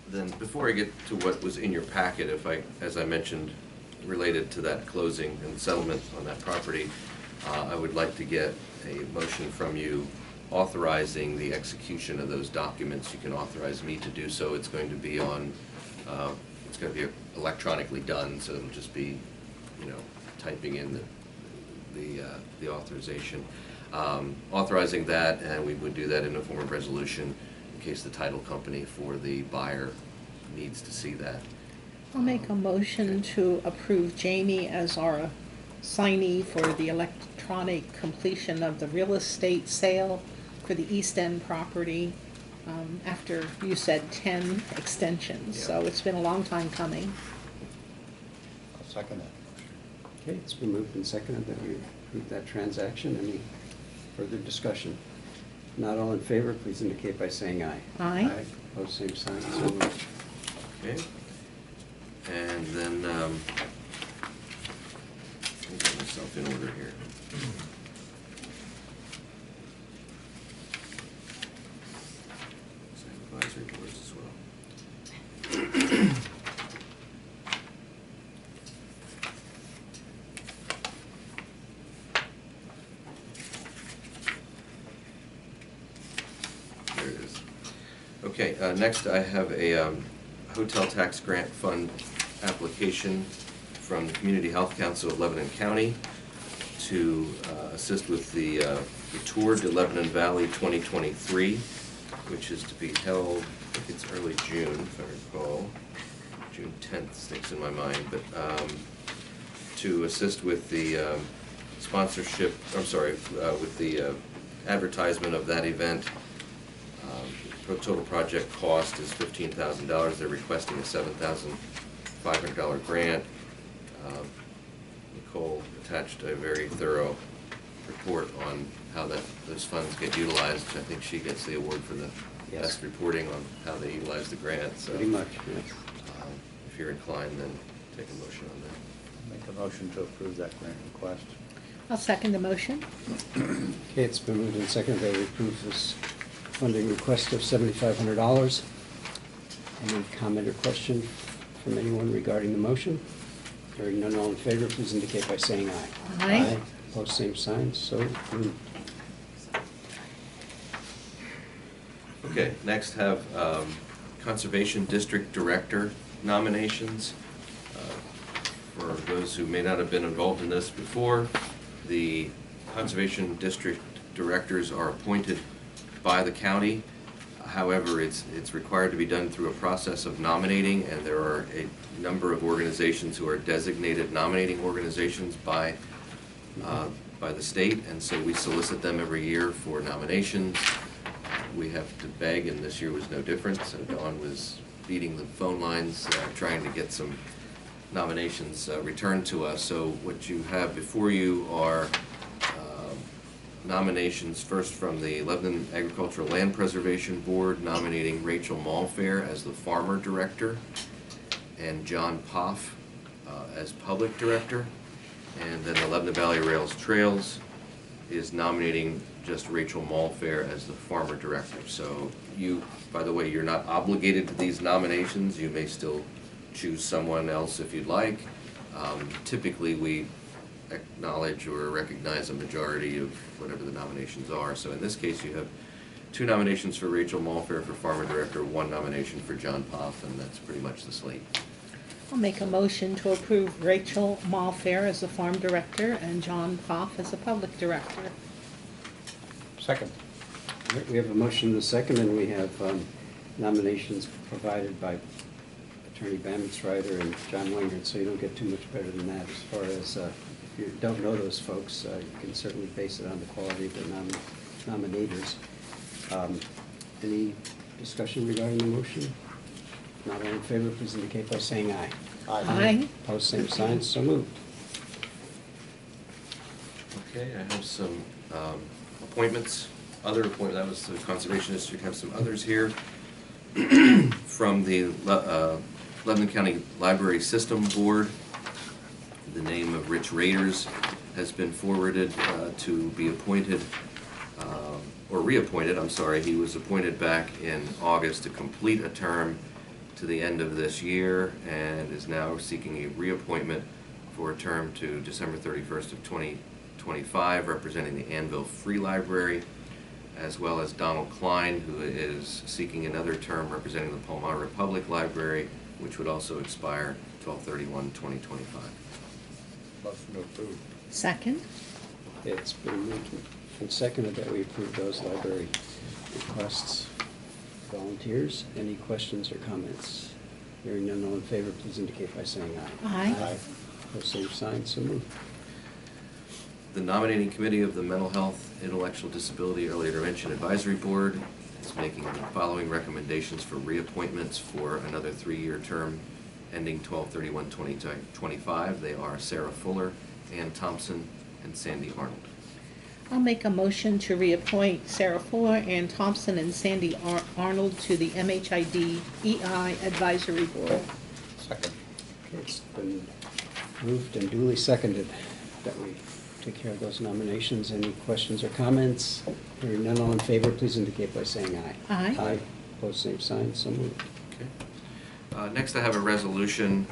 then before I get to what was in your packet, as I mentioned, related to that closing and settlement on that property, I would like to get a motion from you authorizing the execution of those documents. You can authorize me to do so. It's going to be it's going to be electronically done, so it'll just be, typing in the authorization. Authorizing that, and we would do that in a form of resolution in case the title company for the buyer needs to see that. I'll make a motion to approve Jamie as our signee for the electronic completion of the real estate sale for the East End property after you said 10 extensions. Yeah. So it's been a long time coming. I'll second that. Okay, it's been moved and seconded that we approve that transaction. Any further discussion? Not all in favor, please indicate by saying aye. Aye. Opposed, same sign. So moved. Okay. And then, let me get myself in order here. Advisory boards as well. There it is. Okay, next I have a hotel tax grant fund application from the Community Health Council of Lebanon County to assist with the Tour de Lebanon Valley 2023, which is to be held, I think it's early June, if I recall. June 10th sticks in my mind, but to assist with the sponsorship, with the advertisement of that event. Total project cost is $15,000. They're requesting a $7,500 grant. Nicole attached a very thorough report on how those funds get utilized. I think she gets the award for the best reporting on how they utilize the grant. So, pretty much, yes. If you're inclined, then take a motion on that. Make a motion to approve that grant request. I'll second the motion. Okay, it's been moved and seconded that we approve this funding request of $7,500. Any comment or question from anyone regarding the motion? Hearing none, all in favor, please indicate by saying aye. Aye. Opposed, same sign, so moved. Okay, next have Conservation District Director nominations. For those who may not have been involved in this before, the Conservation District Directors are appointed by the county. However, it's required to be done through a process of nominating, and there are a number of organizations who are designated nominating organizations by the state, and so we solicit them every year for nominations. We have to beg, and this year was no different, so Dawn was beating the phone lines trying to get some nominations returned to us. So what you have before you are nominations, first from the Lebanon Agricultural Land Preservation Board, nominating Rachel Maulfair as the Farmer Director and John Poff as Public Director. And then the Lebanon Valley Rails Trails is nominating just Rachel Maulfair as the Farmer Director. So you, by the way, you're not obligated to these nominations. You may still choose someone else if you'd like. Typically we acknowledge or recognize a majority of whatever the nominations are. So in this case you have 2 nominations for Rachel Maulfair for Farmer Director, 1 nomination for John Poff, and that's pretty much the slate. I'll make a motion to approve Rachel Maulfair as the Farm Director and John Poff as the Public Director. Second. All right, we have a motion and a second, and we have nominations provided by Attorney Bammitsreiter and John Wingert, so you don't get too much better than that. As far as if you don't know those folks, you can certainly base it on the quality of the nominators. Any discussion regarding the motion? Not all in favor, please indicate by saying aye. Aye. Opposed, same sign, so moved. Okay, I have some appointments, other appointments. That was the Conservation District. I have some others here from the Lebanon County Library System Board. The name of Rich Raiders has been forwarded to be appointed, or reappointed, I'm sorry. He was appointed back in August to complete a term to the end of this year and is now seeking a reappointment for a term to December 31st of 2025, representing the Anvil Free Library, as well as Donald Klein, who is seeking another term representing the Palmyra Public Library, which would also expire 12/31/2025. Motion to approve. Second? It's been moved and seconded that we approve those library requests. Volunteers, any questions or comments? Hearing none, all in favor, please indicate by saying aye. Aye. Opposed, same sign, so moved. The nominating committee of the Mental Health, Intellectual Disability Early Intervention Advisory Board is making the following recommendations for reappointments for another 3-year term ending 12/31/2025. They are Sarah Fuller, Ann Thompson, and Sandy Arnold. I'll make a motion to reappoint Sarah Fuller, Ann Thompson, and Sandy Arnold to the MHID EI Advisory Board. Second. Okay, it's been moved and duly seconded that we take care of those nominations. Any questions or comments? Hearing none, all in favor, please indicate by saying aye. Aye. Aye. Opposed, same sign, so moved. Okay. Next, I have a resolution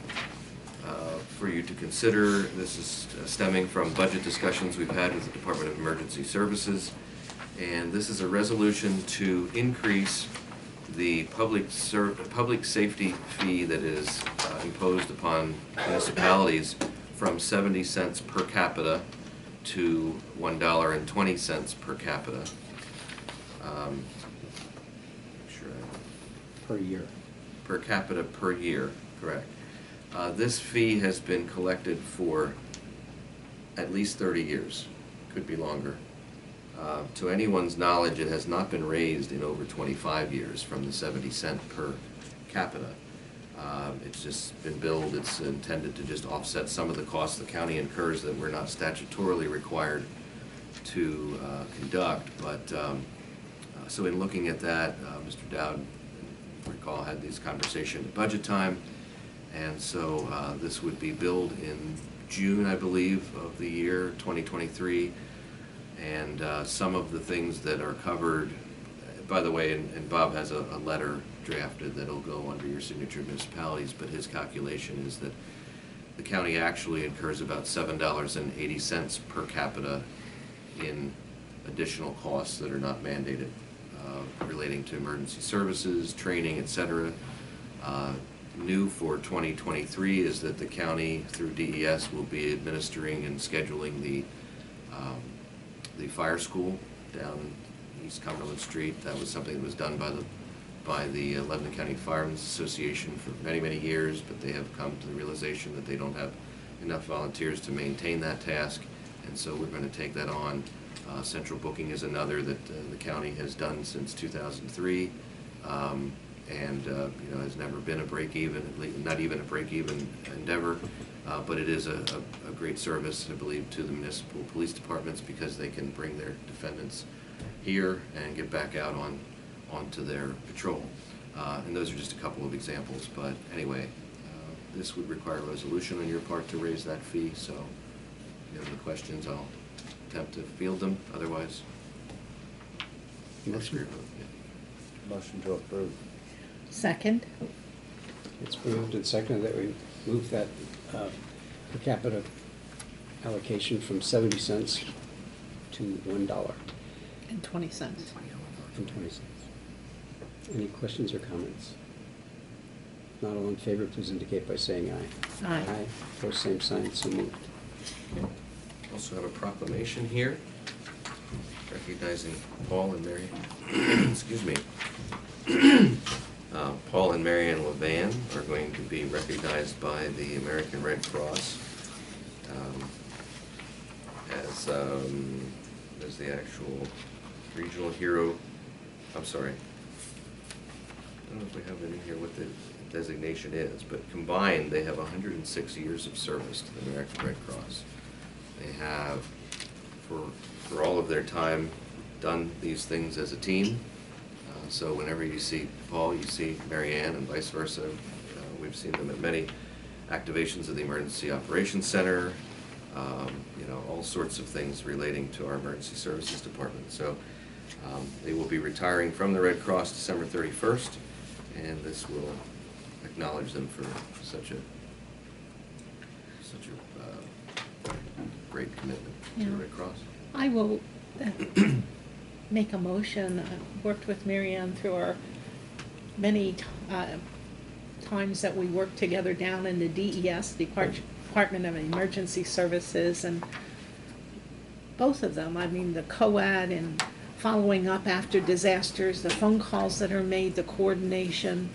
for you to consider. This is stemming from budget discussions we've had with the Department of Emergency Services. And this is a resolution to increase the public safety fee that is imposed upon municipalities from 70 cents per capita to $1.20 per capita. Per year. Per capita per year, correct. This fee has been collected for at least 30 years, could be longer. To anyone's knowledge, it has not been raised in over 25 years from the 70 cent per capita. It's just been billed, it's intended to just offset some of the costs the county incurs that we're not statutorily required to conduct. But so in looking at that, Mr. Dowd, recall, had this conversation at budget time, and so this would be billed in June, I believe, of the year 2023, and some of the things that are covered, by the way, and Bob has a letter drafted that'll go under your signature municipalities, but his calculation is that the county actually incurs about $7.80 per capita in additional costs that are not mandated, relating to emergency services, training, etc. New for 2023 is that the county, through DES, will be administering and scheduling the fire school down East Cumberland Street. That was something that was done by the Lebanon County Firemen's Association for many, many years, but they have come to the realization that they don't have enough volunteers to maintain that task, and so we're going to take that on. Central booking is another that the county has done since 2003, and has never been a break-even, not even a break-even endeavor, but it is a great service, I believe, to the municipal police departments, because they can bring their defendants here and get back out onto their patrol. And those are just a couple of examples, but anyway, this would require a resolution on your part to raise that fee, so if you have any questions, I'll attempt to field them, otherwise. Motion. Motion to approve. Second? It's moved and seconded that we move that per capita allocation from 70 cents to $1.20. And 20 cents. Any questions or comments? Not all in favor, please indicate by saying aye. Aye. Aye. Opposed, same sign, so moved. Also have a proclamation here recognizing Paul and Mary, excuse me. Paul and Mary Ann LeVan are going to be recognized by the American Red Cross as the actual regional hero. I'm sorry. I don't know if we have in here what the designation is, but combined they have 106 years of service to the American Red Cross. They have, for all of their time, done these things as a team. So whenever you see Paul, you see Mary Ann, and vice versa. We've seen them at many activations of the Emergency Operations Center, all sorts of things relating to our Emergency Services Department. So they will be retiring from the Red Cross December 31st, and this will acknowledge them for such a great commitment to the Yeah. Red Cross. I will make a motion. I worked with Mary Ann through our many times that we worked together down in the DES, Department of Emergency Services, and both of them, I mean, the COAD and following up after disasters, the phone calls that are made, the coordination,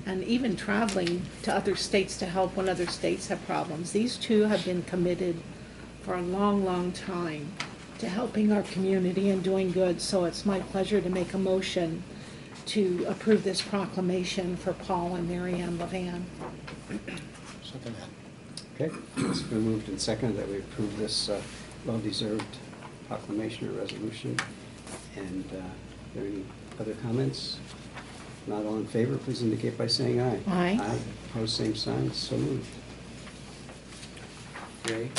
and even traveling to other states to help when other states have problems. These two have been committed for a long, long time to helping our community and doing good, so it's my pleasure to make a motion to approve this proclamation for Paul and Mary Ann LeVan. Second that. Okay, it's been moved and seconded that we approve this well-deserved proclamation or resolution. And are there any other comments? Not all in favor, please indicate by saying aye. Aye. Aye. Opposed, same sign, so moved. Okay.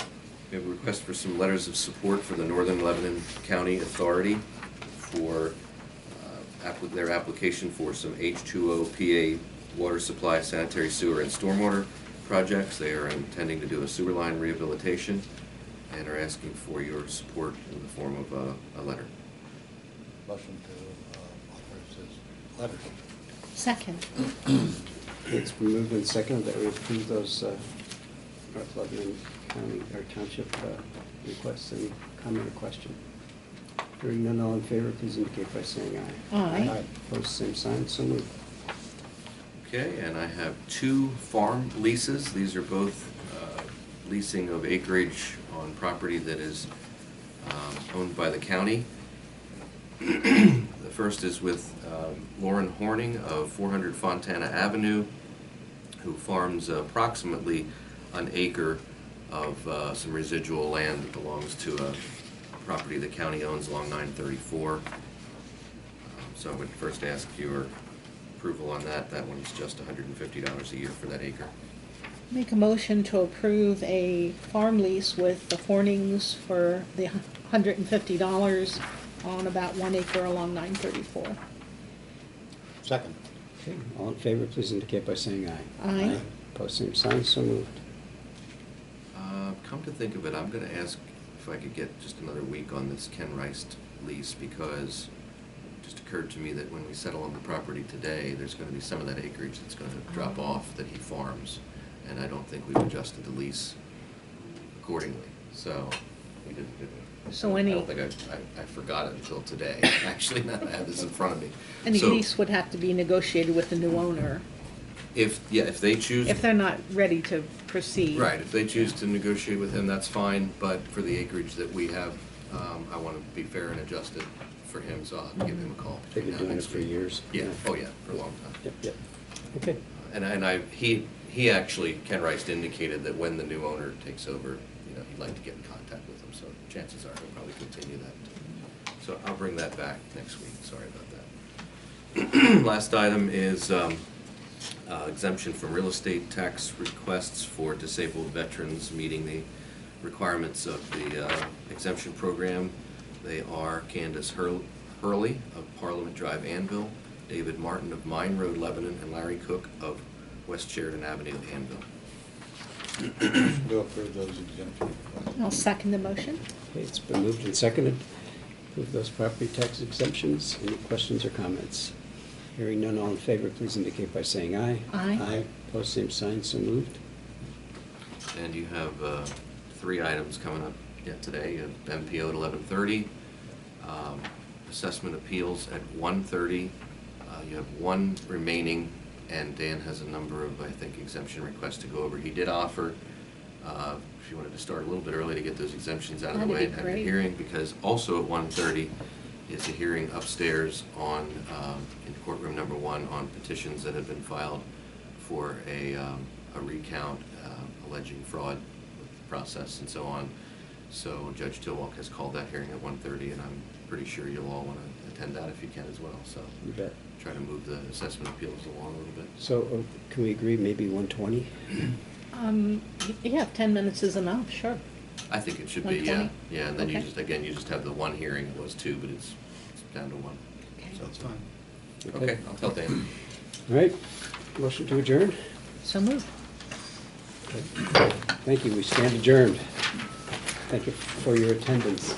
We have a request for some letters of support for the Northern Lebanon County Authority for their application for some H2O PA water supply, sanitary sewer, and stormwater projects. They are intending to do a sewer line rehabilitation and are asking for your support in the form of a letter. Motion to authorize this letters. Second. It's been moved and seconded that we approve those North Lebanon County or Township requests. Any comment or question? Hearing none, all in favor, please indicate by saying aye. Aye. Opposed, same sign, so moved. Okay, and I have two farm leases. These are both leasing of acreage on property that is owned by the county. The first is with Lauren Horning of 400 Fontana Avenue, who farms approximately an acre of some residual land that belongs to a property the county owns along 934. So I would first ask your approval on that. That one's just $150 a year for that acre. Make a motion to approve a farm lease with the Hornings for the $150 on about 1 acre along 934. Second. Okay, all in favor, please indicate by saying aye. Aye. Opposed, same sign, so moved. Come to think of it, I'm going to ask if I could get just another week on this Ken Rice lease, because it just occurred to me that when we settle on the property today, there's going to be some of that acreage that's going to drop off that he farms, and I don't think we've adjusted the lease accordingly. So we didn't. So I don't think I forgot it until today. Actually, now that I have this in front of me. And the So lease would have to be negotiated with the new owner if they choose. if they're not ready to proceed. Right, if they choose to negotiate with him, that's fine, but for the acreage that we have, I want to be fair and adjust it for him, so I'll have to give him a call. They've been doing it next for week. years. Yeah, oh yeah, for a long time. Yep. Okay. And he actually, Ken Rice indicated that when the new owner takes over, he'd like to get in contact with him, so chances are he'll probably continue that. So I'll bring that back next week, sorry about that. Last item is exemption from real estate tax requests for disabled veterans meeting the requirements of the exemption program. They are Candace Hurley of Parliament Drive, Anvil, David Martin of Mine Road, Lebanon, and Larry Cook of West Sheridan Avenue, Anvil. Do approve those exemptions. I'll second the motion. Okay, it's been moved and seconded. Approve those property tax exemptions. Any questions or comments? Hearing none, all in favor, please indicate by saying aye. Aye. Aye. Opposed, same sign, so moved. And you have 3 items coming up yet today. You have MPO at 11:30, assessment appeals at 1:30. You have 1 remaining, and Dan has a number of, I think, exemption requests to go over. He did offer, if you wanted to start a little bit early to get those exemptions out of the That'd way be and have your great. hearing, because also at 1:30 is a hearing upstairs on, in courtroom number 1, on petitions that have been filed for a recount alleging fraud with the process and so on. So Judge Tilwalk has called that hearing at 1:30, and I'm pretty sure you'll all want to attend that if you can as well. So You bet. try to move the assessment appeals along a little bit. So can we agree maybe 1:20? Yeah, 10 minutes is enough, sure. I think it should be, 1:20? yeah, and then you Okay. just have the 1 hearing. It was 2, but it's down to 1. Okay. So it's fine. Okay, I'll tell Dan. All right. Motion to adjourn? So moved. Thank you, we stand adjourned. Thank you for your attendance.